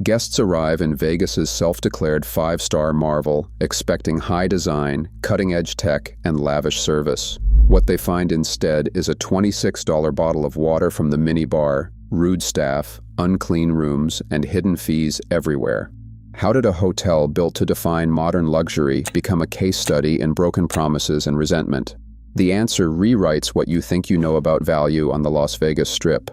Guests arrive in Vegas's self-declared five-star marvel, expecting high design, cutting-edge tech, and lavish service. What they find instead is a $26 bottle of water from the minibar, rude staff, unclean rooms, and hidden fees everywhere. How did a hotel built to define modern luxury become a case study in broken promises and resentment? The answer rewrites what you think you know about value on the Las Vegas Strip.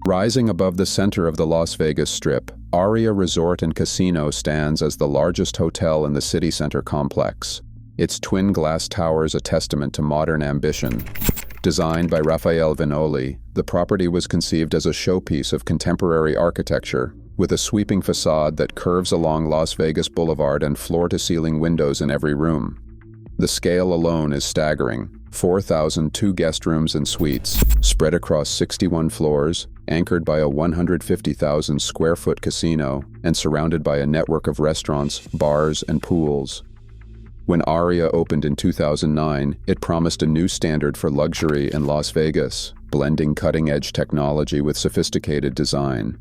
Rising above the center of the Las Vegas Strip, ARIA Resort and Casino stands as the largest hotel in the city center complex. Its twin glass towers a testament to modern ambition. Designed by Raphael Vinoli, the property was conceived as a showpiece of contemporary architecture, with a sweeping facade that curves along Las Vegas Boulevard and floor-to-ceiling windows in every room. The scale alone is staggering: 4,002 guest rooms and suites, spread across 61 floors, anchored by a 150,000 square foot casino, and surrounded by a network of restaurants, bars, and pools. When ARIA opened in 2009, it promised a new standard for luxury in Las Vegas, blending cutting-edge technology with sophisticated design.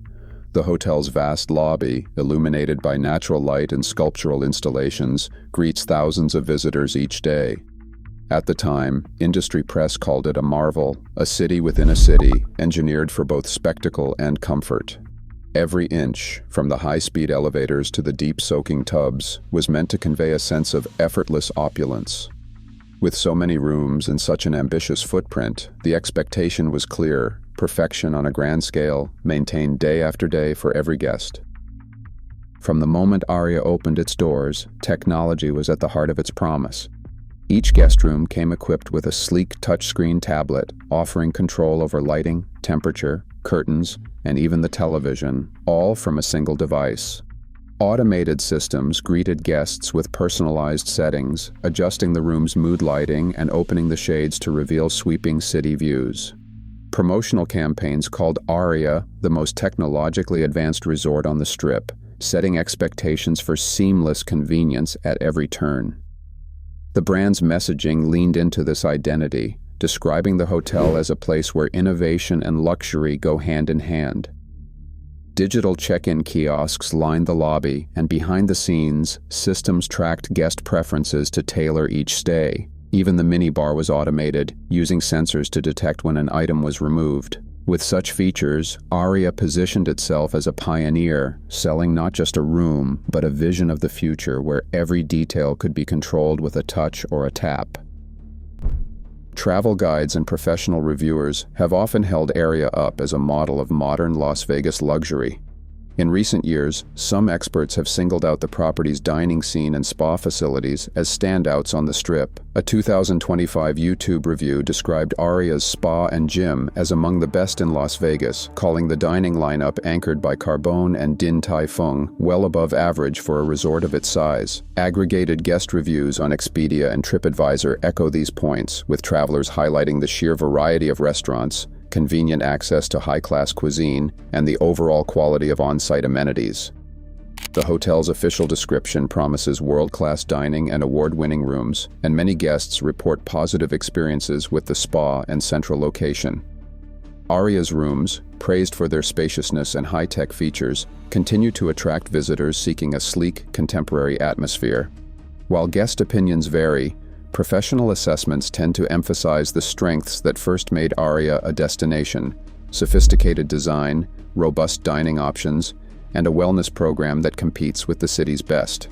The hotel's vast lobby, illuminated by natural light and sculptural installations, greets thousands of visitors each day. At the time, industry press called it a marvel, a city within a city, engineered for both spectacle and comfort. Every inch, from the high-speed elevators to the deep soaking tubs, was meant to convey a sense of effortless opulence. With so many rooms and such an ambitious footprint, the expectation was clear: perfection on a grand scale, maintained day after day for every guest. From the moment ARIA opened its doors, technology was at the heart of its promise. Each guest room came equipped with a sleek touchscreen tablet, offering control over lighting, temperature, curtains, and even the television, all from a single device. Automated systems greeted guests with personalized settings, adjusting the room's mood lighting and opening the shades to reveal sweeping city views. Promotional campaigns called ARIA the most technologically advanced resort on the Strip, setting expectations for seamless convenience at every turn. The brand's messaging leaned into this identity, describing the hotel as a place where innovation and luxury go hand in hand. Digital check-in kiosks lined the lobby, and behind the scenes, systems tracked guest preferences to tailor each stay. Even the minibar was automated, using sensors to detect when an item was removed. With such features, ARIA positioned itself as a pioneer, selling not just a room, but a vision of the future where every detail could be controlled with a touch or a tap. Travel guides and professional reviewers have often held ARIA up as a model of modern Las Vegas luxury. In recent years, some experts have singled out the property's dining scene and spa facilities as standouts on the Strip. A 2025 YouTube review described ARIA's spa and gym as among the best in Las Vegas, calling the dining lineup anchored by Carbone and Din Tai Fung well above average for a resort of its size. Aggregated guest reviews on Expedia and TripAdvisor echo these points, with travelers highlighting the sheer variety of restaurants, convenient access to high-class cuisine, and the overall quality of on-site amenities. The hotel's official description promises world-class dining and award-winning rooms, and many guests report positive experiences with the spa and central location. ARIA's rooms, praised for their spaciousness and high-tech features, continue to attract visitors seeking a sleek, contemporary atmosphere. While guest opinions vary, professional assessments tend to emphasize the strengths that first made ARIA a destination: sophisticated design, robust dining options, and a wellness program that competes with the city's best.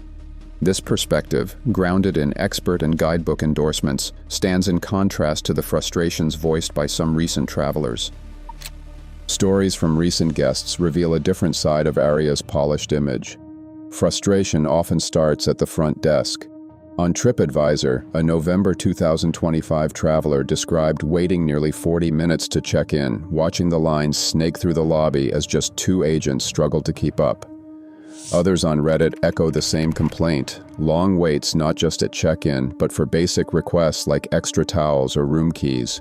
This perspective, grounded in expert and guidebook endorsements, stands in contrast to the frustrations voiced by some recent travelers. Stories from recent guests reveal a different side of ARIA's polished image. Frustration often starts at the front desk. On TripAdvisor, a November 2025 traveler described waiting nearly 40 minutes to check in, watching the lines snake through the lobby as just 2 agents struggled to keep up. Others on Reddit echo the same complaint: long waits not just at check-in, but for basic requests like extra towels or room keys.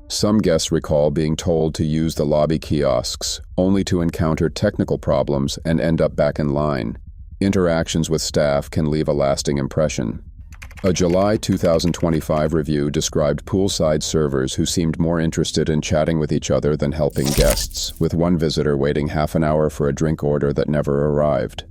Some guests recall being told to use the lobby kiosks, only to encounter technical problems and end up back in line. Interactions with staff can leave a lasting impression. A July 2025 review described poolside servers who seemed more interested in chatting with each other than helping guests, with one visitor waiting half an hour for a drink order that never arrived.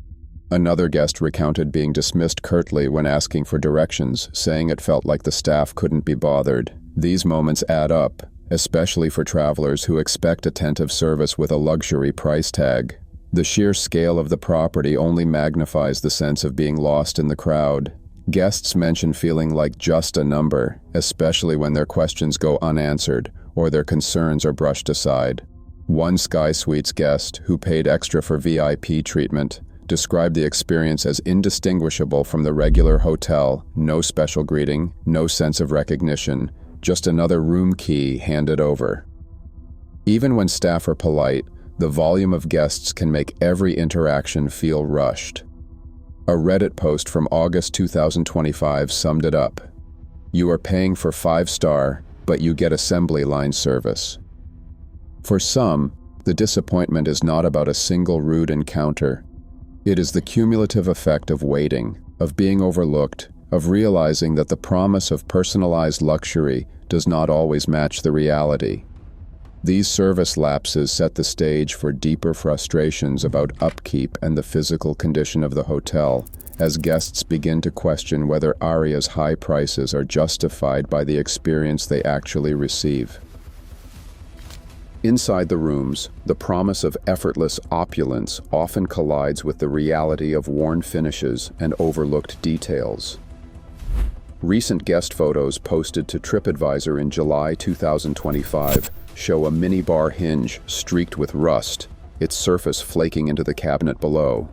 Another guest recounted being dismissed curtly when asking for directions, saying it felt like the staff couldn't be bothered. These moments add up, especially for travelers who expect attentive service with a luxury price tag. The sheer scale of the property only magnifies the sense of being lost in the crowd. Guests mention feeling like just a number, especially when their questions go unanswered or their concerns are brushed aside. One Sky Suites guest, who paid extra for VIP treatment, described the experience as indistinguishable from the regular hotel. No special greeting, no sense of recognition, just another room key handed over. Even when staff are polite, the volume of guests can make every interaction feel rushed. A Reddit post from August 2025 summed it up. You are paying for 5-star, but you get assembly line service. For some, the disappointment is not about a single rude encounter. It is the cumulative effect of waiting, of being overlooked, of realizing that the promise of personalized luxury does not always match the reality. These service lapses set the stage for deeper frustrations about upkeep and the physical condition of the hotel, as guests begin to question whether ARIA's high prices are justified by the experience they actually receive. Inside the rooms, the promise of effortless opulence often collides with the reality of worn finishes and overlooked details. Recent guest photos posted to TripAdvisor in July 2025 show a minibar hinge streaked with rust, its surface flaking into the cabinet below.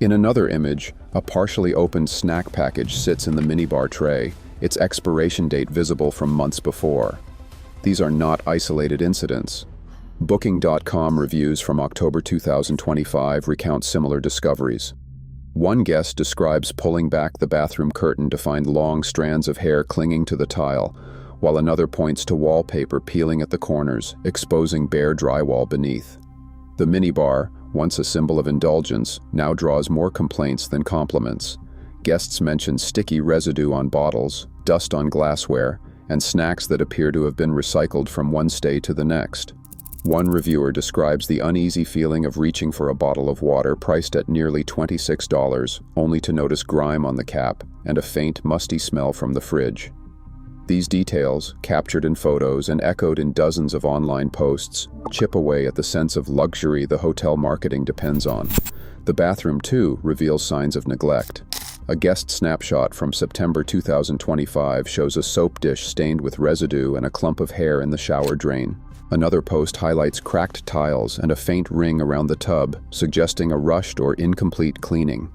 In another image, a partially opened snack package sits in the minibar tray, its expiration date visible from months before. These are not isolated incidents. Booking.com reviews from October 2025 recount similar discoveries. One guest describes pulling back the bathroom curtain to find long strands of hair clinging to the tile, while another points to wallpaper peeling at the corners, exposing bare drywall beneath. The minibar, once a symbol of indulgence, now draws more complaints than compliments. Guests mention sticky residue on bottles, dust on glassware, and snacks that appear to have been recycled from one stay to the next. One reviewer describes the uneasy feeling of reaching for a bottle of water priced at nearly $26, only to notice grime on the cap and a faint, musty smell from the fridge. These details, captured in photos and echoed in dozens of online posts, chip away at the sense of luxury the hotel marketing depends on. The bathroom, too, reveals signs of neglect. A guest snapshot from September 2025 shows a soap dish stained with residue and a clump of hair in the shower drain. Another post highlights cracked tiles and a faint ring around the tub, suggesting a rushed or incomplete cleaning.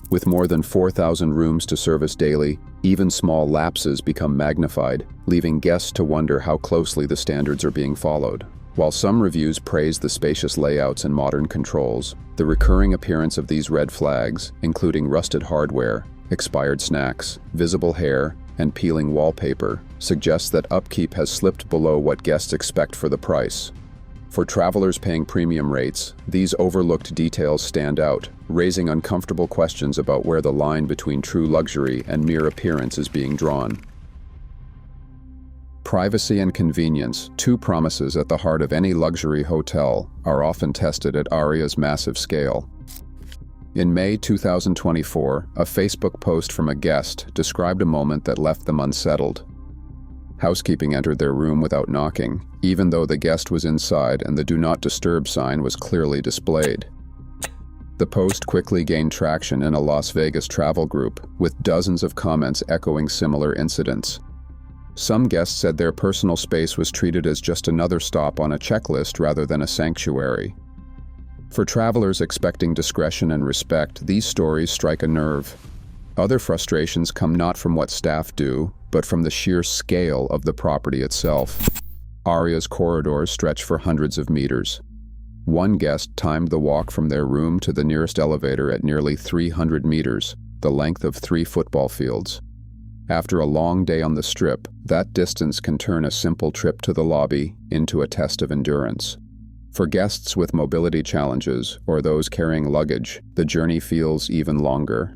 With more than 4,000 rooms to service daily, even small lapses become magnified, leaving guests to wonder how closely the standards are being followed. While some reviews praise the spacious layouts and modern controls, the recurring appearance of these red flags, including rusted hardware, expired snacks, visible hair, and peeling wallpaper, suggests that upkeep has slipped below what guests expect for the price. For travelers paying premium rates, these overlooked details stand out, raising uncomfortable questions about where the line between true luxury and mere appearance is being drawn. Privacy and convenience, two promises at the heart of any luxury hotel, are often tested at ARIA's massive scale. In May 2024, a Facebook post from a guest described a moment that left them unsettled. Housekeeping entered their room without knocking, even though the guest was inside and the "Do Not Disturb" sign was clearly displayed. The post quickly gained traction in a Las Vegas travel group, with dozens of comments echoing similar incidents. Some guests said their personal space was treated as just another stop on a checklist rather than a sanctuary. For travelers expecting discretion and respect, these stories strike a nerve. Other frustrations come not from what staff do, but from the sheer scale of the property itself. ARIA's corridors stretch for hundreds of meters. One guest timed the walk from their room to the nearest elevator at nearly 300 meters, the length of 3 football fields. After a long day on the Strip, that distance can turn a simple trip to the lobby into a test of endurance. For guests with mobility challenges or those carrying luggage, the journey feels even longer.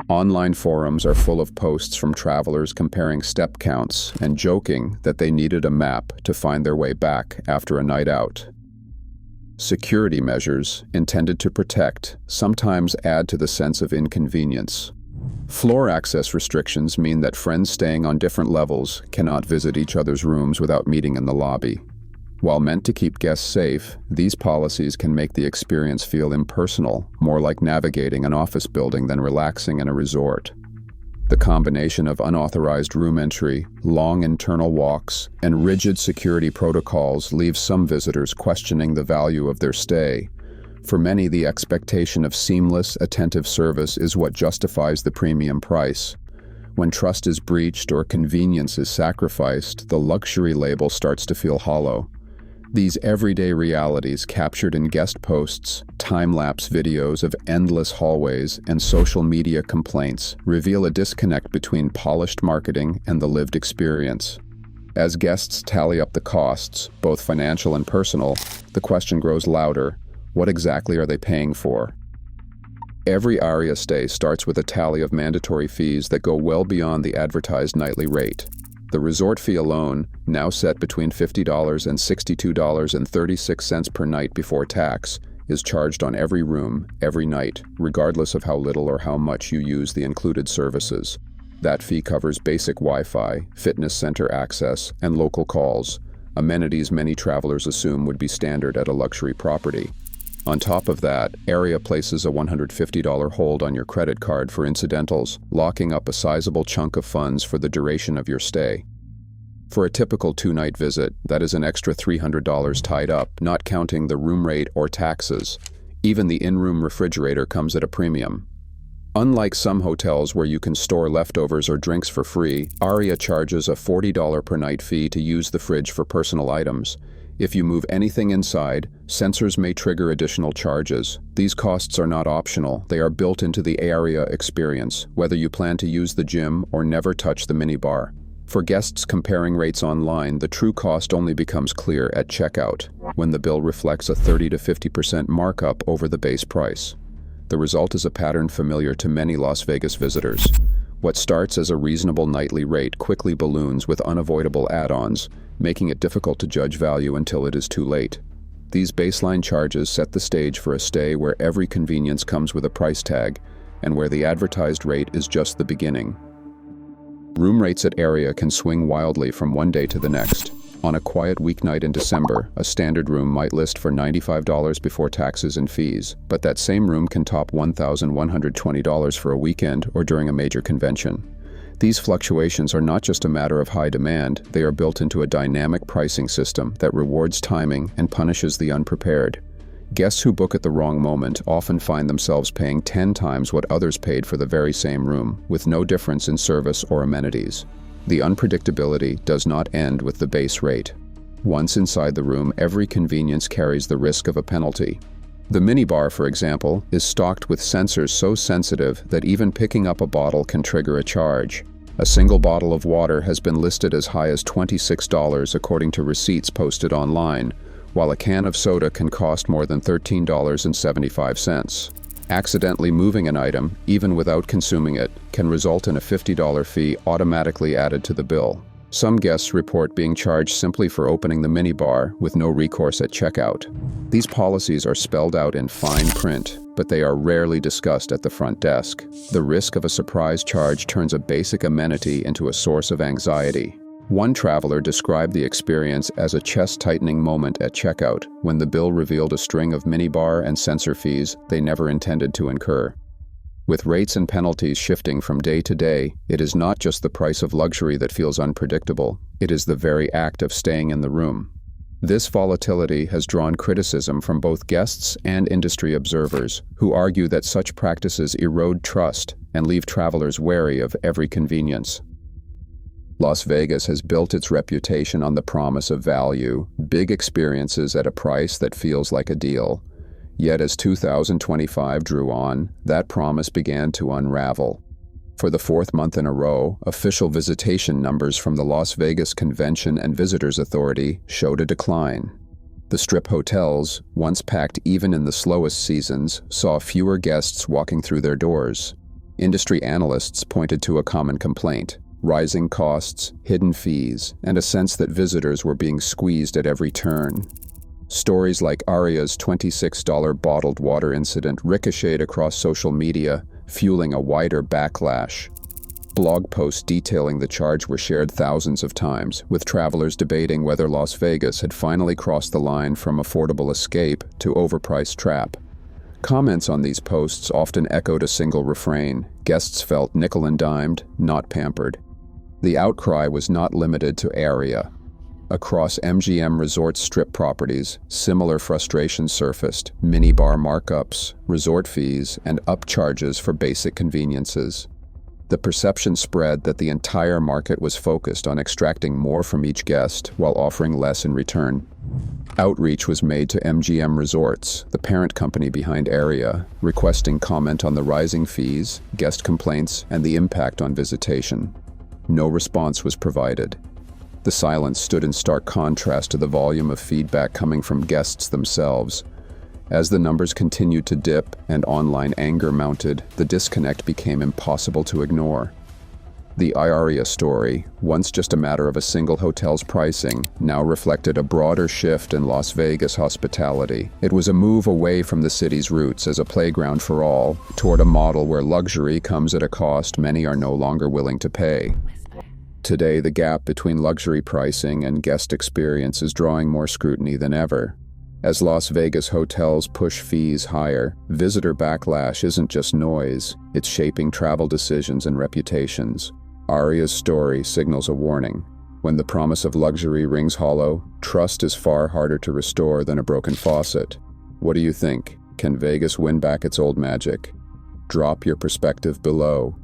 Online forums are full of posts from travelers comparing step counts and joking that they needed a map to find their way back after a night out. Security measures, intended to protect, sometimes add to the sense of inconvenience. Floor access restrictions mean that friends staying on different levels cannot visit each other's rooms without meeting in the lobby. While meant to keep guests safe, these policies can make the experience feel impersonal, more like navigating an office building than relaxing in a resort. The combination of unauthorized room entry, long internal walks, and rigid security protocols leaves some visitors questioning the value of their stay. For many, the expectation of seamless, attentive service is what justifies the premium price. When trust is breached or convenience is sacrificed, the luxury label starts to feel hollow. These everyday realities captured in guest posts, time-lapse videos of endless hallways, and social media complaints reveal a disconnect between polished marketing and the lived experience. As guests tally up the costs, both financial and personal, the question grows louder: what exactly are they paying for? Every ARIA stay starts with a tally of mandatory fees that go well beyond the advertised nightly rate. The resort fee alone, now set between $50 and $62.36 per night before tax, is charged on every room, every night, regardless of how little or how much you use the included services. That fee covers basic Wi-Fi, fitness center access, and local calls, amenities many travelers assume would be standard at a luxury property. On top of that, ARIA places a $150 hold on your credit card for incidentals, locking up a sizable chunk of funds for the duration of your stay. For a typical two-night visit, that is an extra $300 tied up, not counting the room rate or taxes. Even the in-room refrigerator comes at a premium. Unlike some hotels where you can store leftovers or drinks for free, ARIA charges a $40 per night fee to use the fridge for personal items. If you move anything inside, sensors may trigger additional charges. These costs are not optional, they are built into the ARIA experience, whether you plan to use the gym or never touch the minibar. For guests comparing rates online, the true cost only becomes clear at checkout, when the bill reflects a 30 to 50% markup over the base price. The result is a pattern familiar to many Las Vegas visitors. What starts as a reasonable nightly rate quickly balloons with unavoidable add-ons, making it difficult to judge value until it is too late. These baseline charges set the stage for a stay where every convenience comes with a price tag, and where the advertised rate is just the beginning. Room rates at ARIA can swing wildly from one day to the next. On a quiet weeknight in December, a standard room might list for $95 before taxes and fees, but that same room can top $1,120 for a weekend or during a major convention. These fluctuations are not just a matter of high demand, they are built into a dynamic pricing system that rewards timing and punishes the unprepared. Guests who book at the wrong moment often find themselves paying 10 times what others paid for the very same room, with no difference in service or amenities. The unpredictability does not end with the base rate. Once inside the room, every convenience carries the risk of a penalty. The minibar, for example, is stocked with sensors so sensitive that even picking up a bottle can trigger a charge. A single bottle of water has been listed as high as $26 according to receipts posted online, while a can of soda can cost more than $13.75. Accidentally moving an item, even without consuming it, can result in a $50 fee automatically added to the bill. Some guests report being charged simply for opening the minibar with no recourse at checkout. These policies are spelled out in fine print, but they are rarely discussed at the front desk. The risk of a surprise charge turns a basic amenity into a source of anxiety. One traveler described the experience as a chest-tightening moment at checkout, when the bill revealed a string of minibar and sensor fees they never intended to incur. With rates and penalties shifting from day to day, it is not just the price of luxury that feels unpredictable, it is the very act of staying in the room. This volatility has drawn criticism from both guests and industry observers, who argue that such practices erode trust and leave travelers wary of every convenience. Las Vegas has built its reputation on the promise of value, big experiences at a price that feels like a deal. Yet as 2025 drew on, that promise began to unravel. For the fourth month in a row, official visitation numbers from the Las Vegas Convention and Visitors Authority showed a decline. The Strip hotels, once packed even in the slowest seasons, saw fewer guests walking through their doors. Industry analysts pointed to a common complaint: rising costs, hidden fees, and a sense that visitors were being squeezed at every turn. Stories like ARIA's $26 bottled water incident ricocheted across social media, fueling a wider backlash. Blog posts detailing the charge were shared thousands of times, with travelers debating whether Las Vegas had finally crossed the line from affordable escape to overpriced trap. Comments on these posts often echoed a single refrain: guests felt nickel-and-dimed, not pampered. The outcry was not limited to ARIA. Across MGM Resort Strip properties, similar frustrations surfaced: minibar markups, resort fees, and upcharges for basic conveniences. The perception spread that the entire market was focused on extracting more from each guest while offering less in return. Outreach was made to MGM Resorts, the parent company behind ARIA, requesting comment on the rising fees, guest complaints, and the impact on visitation. No response was provided. The silence stood in stark contrast to the volume of feedback coming from guests themselves. As the numbers continued to dip and online anger mounted, the disconnect became impossible to ignore. The ARIA story, once just a matter of a single hotel's pricing, now reflected a broader shift in Las Vegas hospitality. It was a move away from the city's roots as a playground for all, toward a model where luxury comes at a cost many are no longer willing to pay. Today, the gap between luxury pricing and guest experience is drawing more scrutiny than ever. As Las Vegas hotels push fees higher, visitor backlash isn't just noise, it's shaping travel decisions and reputations. ARIA's story signals a warning. When the promise of luxury rings hollow, trust is far harder to restore than a broken faucet. What do you think? Can Vegas win back its old magic? Drop your perspective below.